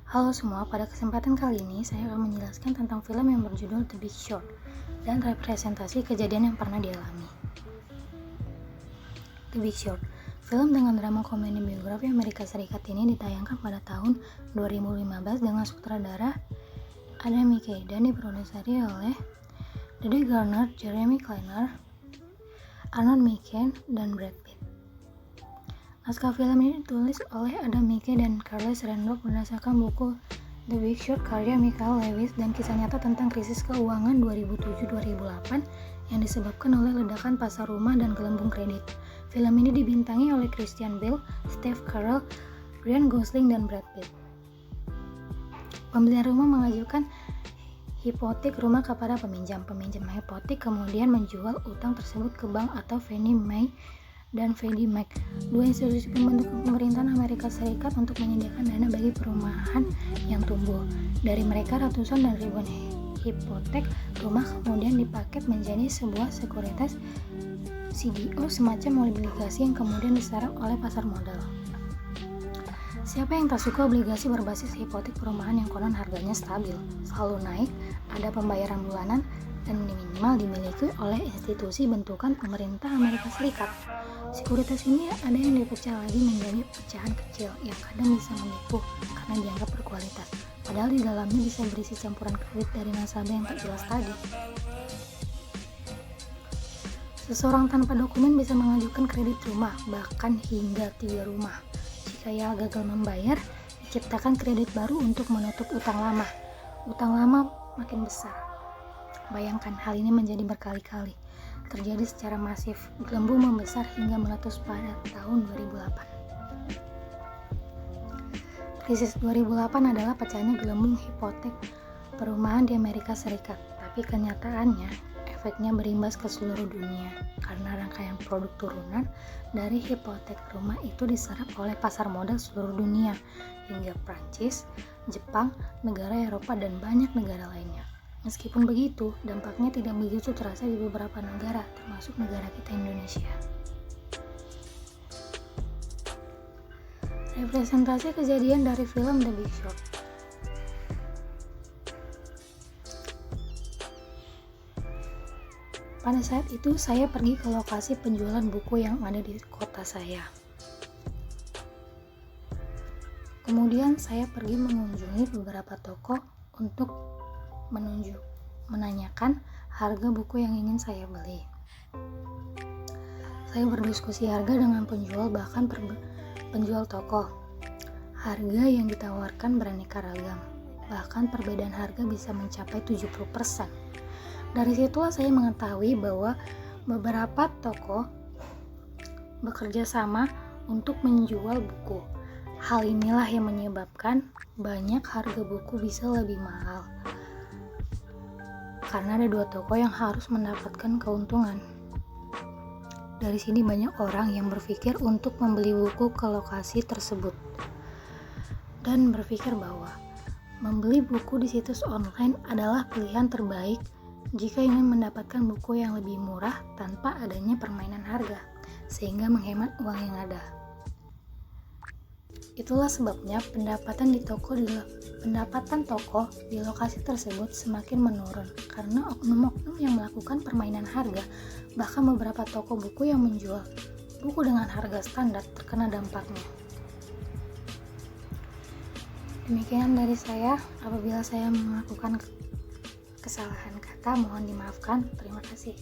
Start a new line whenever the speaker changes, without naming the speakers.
Halo semua, pada kesempatan kali ini saya akan menjelaskan tentang film yang berjudul The Big Short dan representasi kejadian yang pernah dialami. The Big Short, film dengan drama komedi biografi Amerika Serikat ini ditayangkan pada tahun 2015 dengan sutradara Adam McKay dan diproduksi oleh Dede Garner, Jeremy Kleiner, Arnold Menken, dan Brad Pitt. Naskah film ini ditulis oleh Adam McKay dan Carles Rendorf berdasarkan buku The Big Short karya Michael Lewis dan kisah nyata tentang krisis keuangan 2007-2008 yang disebabkan oleh ledakan pasar rumah dan gelembung kredit. Film ini dibintangi oleh Christian Bale, Steve Carell, Ryan Gosling, dan Brad Pitt. Pembelian rumah mengajukan hipotek rumah kepada peminjam. Peminjam hipotek kemudian menjual utang tersebut ke bank atau Fannie Mae dan Freddie Mac, dua institusi pembentuk pemerintahan Amerika Serikat untuk menyediakan dana bagi perumahan yang tumbuh. Dari mereka ratusan dan ribuan hipotek rumah kemudian dipaket menjadi sebuah sekuritas CDO semacam obligasi yang kemudian diserap oleh pasar modal. Siapa yang tak suka obligasi berbasis hipotek perumahan yang konon harganya stabil, selalu naik, ada pembayaran bulanan, dan minimal dimiliki oleh institusi bentukan pemerintah Amerika Serikat. Sekuritas ini ada yang dipecah lagi menjadi pecahan kecil yang kadang bisa menipu karena dianggap berkualitas, padahal di dalamnya bisa berisi campuran kredit dari nasabah yang tak jelas tadi. Seseorang tanpa dokumen bisa mengajukan kredit rumah, bahkan hingga 3 rumah. Jika ia gagal membayar, diciptakan kredit baru untuk menutup utang lama. Utang lama makin besar. Bayangkan hal ini menjadi berkali-kali. Terjadi secara masif, gelembung membesar hingga meletus pada tahun 2008. Krisis 2008 adalah pecahnya gelembung hipotek perumahan di Amerika Serikat, tapi kenyataannya efeknya berimbas ke seluruh dunia karena rangkaian produk turunan dari hipotek rumah itu diserap oleh pasar modal seluruh dunia hingga Prancis, Jepang, negara Eropa, dan banyak negara lainnya. Meskipun begitu, dampaknya tidak begitu terasa di beberapa negara, termasuk negara kita Indonesia. Representasi kejadian dari film The Big Short. Pada saat itu, saya pergi ke lokasi penjualan buku yang ada di kota saya. Kemudian saya pergi mengunjungi beberapa toko untuk menanyakan harga buku yang ingin saya beli. Saya berdiskusi harga dengan penjual, bahkan penjual toko. Harga yang ditawarkan beraneka ragam, bahkan perbedaan harga bisa mencapai 70%. Dari situlah saya mengetahui bahwa beberapa toko bekerja sama untuk menjual buku. Hal inilah yang menyebabkan banyak harga buku bisa lebih mahal. Karena ada 2 toko yang harus mendapatkan keuntungan. Dari sini banyak orang yang berpikir untuk membeli buku ke lokasi tersebut dan berpikir bahwa membeli buku di situs online adalah pilihan terbaik jika ingin mendapatkan buku yang lebih murah tanpa adanya permainan harga, sehingga menghemat uang yang ada. Itulah sebabnya pendapatan toko di lokasi tersebut semakin menurun karena oknum-oknum yang melakukan permainan harga. Bahkan beberapa toko buku yang menjual buku dengan harga standar terkena dampaknya. Demikian dari saya. Apabila saya melakukan kesalahan kata, mohon dimaafkan. Terima kasih.